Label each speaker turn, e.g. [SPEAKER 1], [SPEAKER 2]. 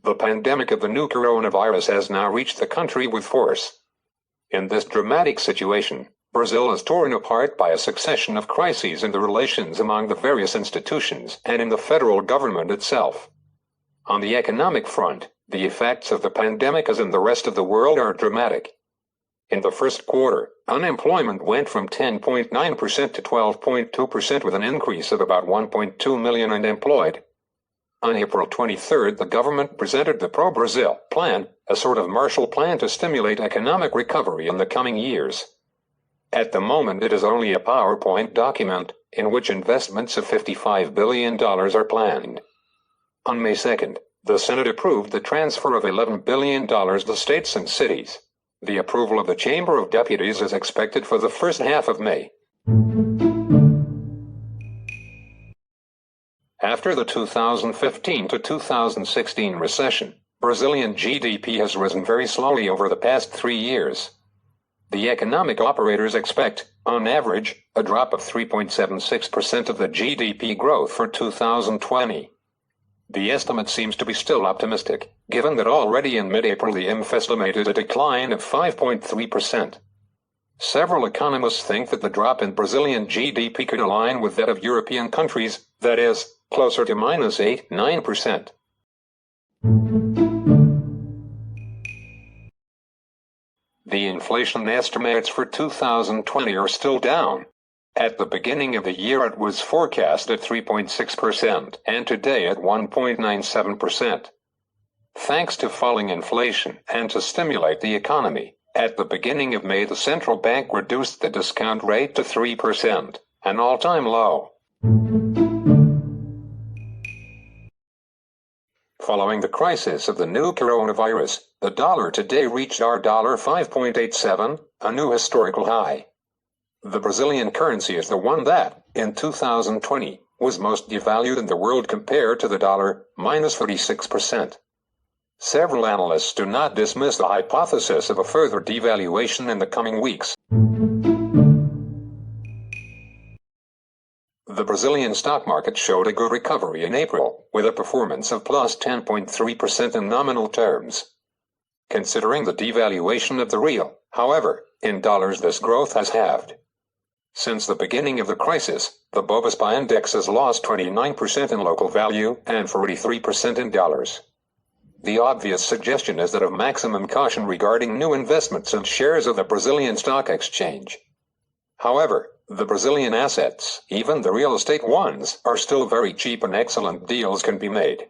[SPEAKER 1] The pandemic of the new coronavirus has now reached the country with force. In this dramatic situation, Brazil is torn apart by a succession of crises in the relations among the various institutions and in the federal government itself. On the economic front, the effects of the pandemic as in the rest of the world are dramatic. In the first quarter, unemployment went from 10.9% to 12.2% with an increase of about 1.2 million unemployed. On April 23, the government presented the Pro-Brazil Plan, a sort of Marshall Plan to stimulate economic recovery in the coming years. At the moment it is only a PowerPoint document, in which investments of $55 billion are planned. On May 2, the Senate approved the transfer of $11 billion to states and cities. The approval of the Chamber of Deputies is expected for the first half of May. After the 2015 to 2016 recession, Brazilian GDP has risen very slowly over the past 3 years. The economic operators expect, on average, a drop of 3.76% of the GDP growth for 2020. The estimate seems to be still optimistic, given that already in mid-April the IMF estimated a decline of 5.3%. Several economists think that the drop in Brazilian GDP could align with that of European countries, that is, closer to -8–9%. The inflation estimates for 2020 are still down. At the beginning of the year it was forecast at 3.6% and today at 1.97%. Thanks to falling inflation and to stimulate the economy, at the beginning of May the central bank reduced the discount rate to 3%, an all-time low. Following the crisis of the new coronavirus, the dollar today reached $5.87, a new historical high. The Brazilian currency is the one that, in 2020, was most devalued in the world compared to the dollar, -36%. Several analysts do not dismiss the hypothesis of a further devaluation in the coming weeks. The Brazilian stock market showed a good recovery in April, with a performance of plus 10.3% in nominal terms. Considering the devaluation of the real, however, in dollars this growth has halved. Since the beginning of the crisis, the Bovespa index has lost 29% in local value and 43% in dollars. The obvious suggestion is that of maximum caution regarding new investments and shares of the Brazilian stock exchange. However, the Brazilian assets, even the real estate ones, are still very cheap and excellent deals can be made.